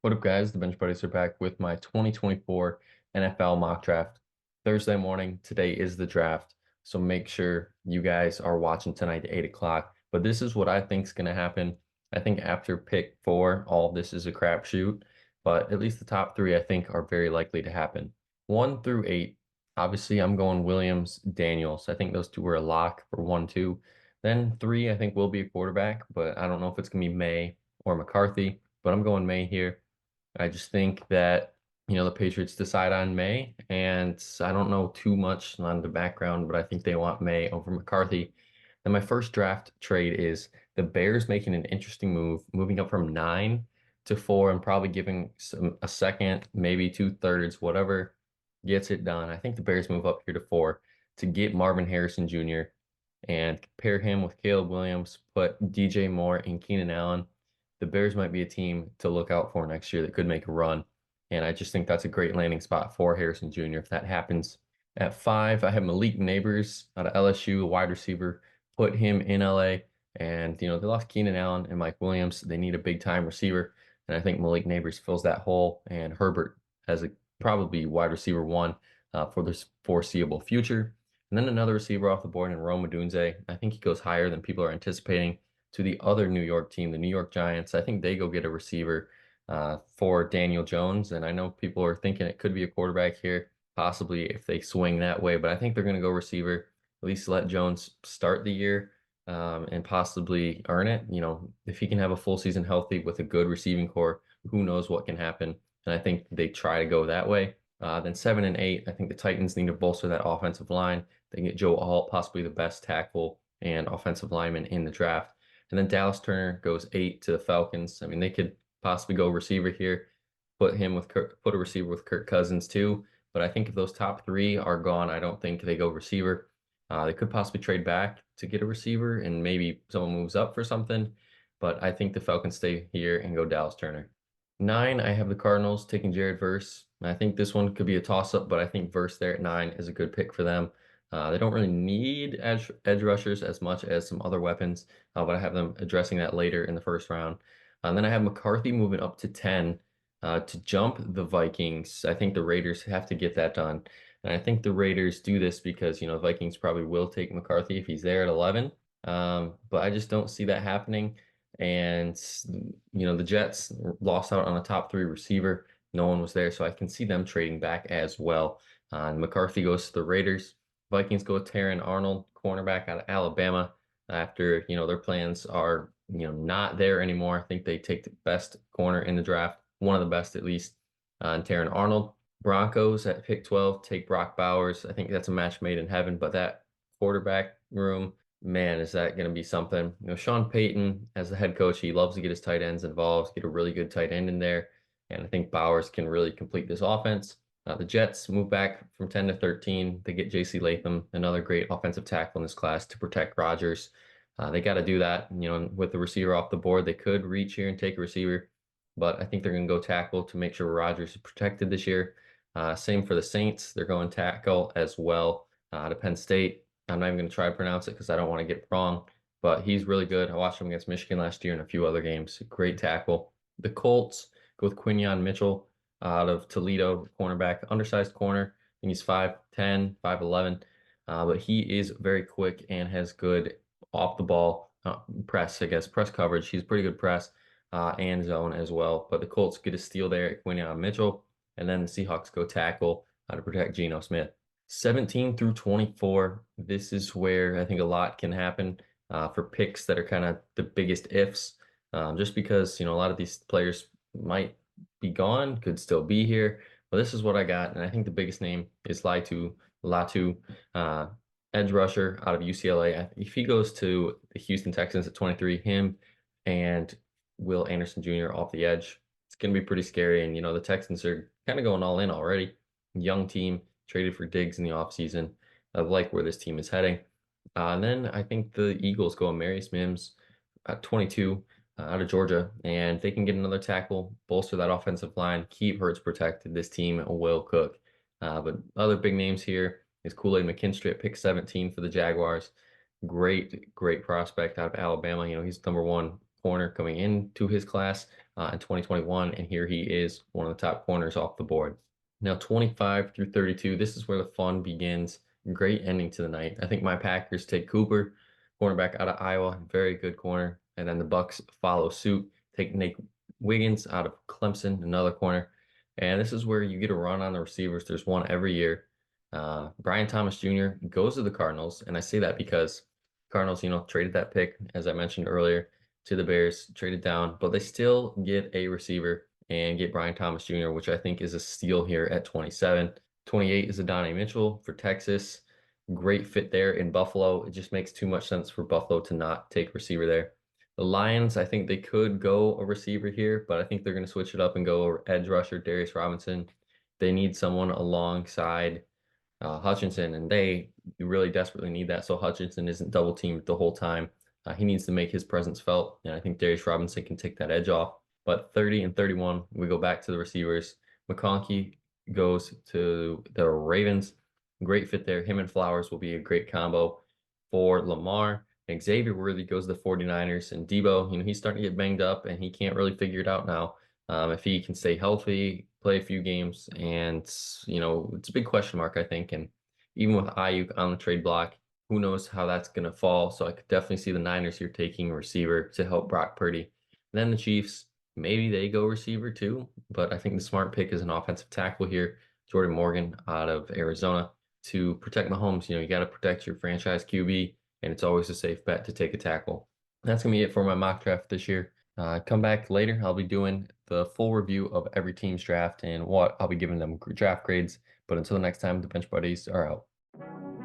What up, guys? The Bench Buddies are back with my 2024 NFL mock draft. Thursday morning, today is the draft. So make sure you guys are watching tonight at 8 o'clock. But this is what I think is going to happen. I think after pick four, all of this is a crapshoot. But at least the top three, I think, are very likely to happen. One through eight, obviously, I'm going Williams, Daniels. I think those two are a lock for one, two. Then three, I think will be a quarterback, but I don't know if it's going to be May or McCarthy. But I'm going May here. I just think that, the Patriots decide on May, and I don't know too much on the background, but I think they want May over McCarthy. And my first draft trade is the Bears making an interesting move, moving up from 9 to 4 and probably giving a second, maybe two-thirds, whatever gets it done. I think the Bears move up here to 4 to get Marvin Harrison Jr. and pair him with Caleb Williams, put DJ Moore and Keenan Allen. The Bears might be a team to look out for next year that could make a run. And I just think that's a great landing spot for Harrison Jr. if that happens. At 5, I have Malik Nabers out of LSU, a wide receiver. Put him in LA. And, they lost Keenan Allen and Mike Williams. They need a big time receiver. And I think Malik Nabers fills that hole. And Herbert has a probably wide receiver one for this foreseeable future. And then another receiver off the board in Rome Odunze. I think he goes higher than people are anticipating to the other New York team, the New York Giants. I think they go get a receiver for Daniel Jones. And I know people are thinking it could be a quarterback here, possibly if they swing that way, but I think they're going to go receiver, at least let Jones start the year and possibly earn it. If he can have a full season healthy with a good receiving core, who knows what can happen. And I think they try to go that way. Then 7 and 8, I think the Titans need to bolster that offensive line. They can get Joe Alt, possibly the best tackle and offensive lineman in the draft. And then Dallas Turner goes 8 to the Falcons. I mean, they could possibly go receiver here, put a receiver with Kirk Cousins too. But I think if those top three are gone, I don't think they go receiver. They could possibly trade back to get a receiver and maybe someone moves up for something. But I think the Falcons stay here and go Dallas Turner. 9, I have the Cardinals taking Jared Verse. I think this one could be a toss-up, but I think Verse there at 9 is a good pick for them. They don't really need edge rushers as much as some other weapons, but I have them addressing that later in the first round. And then I have McCarthy moving up to 10 to jump the Vikings. I think the Raiders have to get that done. And I think the Raiders do this because, the Vikings probably will take McCarthy if he's there at 11. But I just don't see that happening. And, the Jets lost out on a top three receiver. No one was there, so I can see them trading back as well. And McCarthy goes to the Raiders. Vikings go with Terran Arnold, cornerback out of Alabama, after, their plans are, not there anymore. I think they take the best corner in the draft, one of the best at least, and Terran Arnold. Broncos at pick 12 take Brock Bowers. I think that's a match made in heaven, but that quarterback room, man, is that going to be something? Sean Payton, as the head coach, he loves to get his tight ends involved, get a really good tight end in there. And I think Bowers can really complete this offense. The Jets move back from 10 to 13. They get J.C. Latham, another great offensive tackle in this class to protect Rodgers. They got to do that. With the receiver off the board, they could reach here and take a receiver, but I think they're going to go tackle to make sure Rodgers is protected this year. Same for the Saints. They're going tackle as well to Penn State. I'm not even going to try to pronounce it because I don't want to get it wrong, but he's really good. I watched him against Michigan last year and a few other games. Great tackle. The Colts go with Quinyon Mitchell out of Toledo, cornerback, undersized corner. I think he's 5'10", 5'11", but he is very quick and has good off the ball press, I guess, press coverage. He's pretty good press and zone as well. But the Colts get a steal there at Quinyon Mitchell, and then the Seahawks go tackle to protect Geno Smith. 17 through 24, this is where I think a lot can happen for picks that are kind of the biggest ifs, just because, a lot of these players might be gone, could still be here. But this is what I got, and I think the biggest name is Latu, edge rusher out of UCLA. If he goes to the Houston Texans at 23, him and Will Anderson Jr. off the edge, it's going to be pretty scary. And, the Texans are kind of going all in already. Young team, traded for Diggs in the offseason. I like where this team is heading. And then I think the Eagles go Amarius Mims at 22 out of Georgia, and they can get another tackle, bolster that offensive line, keep Hurts protected. This team will cook. But other big names here is Kool-Aid McKinstry at pick 17 for the Jaguars. Great, great prospect out of Alabama. He's number one corner coming into his class in 2021, and here he is, one of the top corners off the board. Now, 25 through 32, this is where the fun begins. Great ending to the night. I think my Packers take Cooper, cornerback out of Iowa, very good corner, and then the Bucks follow suit, take Nate Wiggins out of Clemson, another corner. And this is where you get a run on the receivers. There's one every year. Brian Thomas Jr. goes to the Cardinals, and I say that because Cardinals, traded that pick, as I mentioned earlier, to the Bears, traded down, but they still get a receiver and get Brian Thomas Jr., which I think is a steal here at 27. 28 is Adonai Mitchell for Texas. Great fit there in Buffalo. It just makes too much sense for Buffalo to not take receiver there. The Lions, I think they could go a receiver here, but I think they're going to switch it up and go edge rusher Darius Robinson. They need someone alongside Hutchinson, and they really desperately need that. So Hutchinson isn't double teamed the whole time. He needs to make his presence felt, and I think Darius Robinson can take that edge off. But 30 and 31, we go back to the receivers. McConkey goes to the Ravens. Great fit there. Him and Flowers will be a great combo for Lamar. And Xavier Worthy goes to the 49ers. And Debo, he's starting to get banged up, and he can't really figure it out now. If he can stay healthy, play a few games, and it's a big question mark, I think. And even with Ayuk on the trade block, who knows how that's going to fall. So I could definitely see the Niners here taking a receiver to help Brock Purdy. Then the Chiefs, maybe they go receiver too, but I think the smart pick is an offensive tackle here, Jordan Morgan out of Arizona, to protect Mahomes. You got to protect your franchise QB, and it's always a safe bet to take a tackle. That's going to be it for my mock draft this year. Come back later. I'll be doing the full review of every team's draft and what I'll be giving them draft grades. But until next time, the Bench Buddies are out.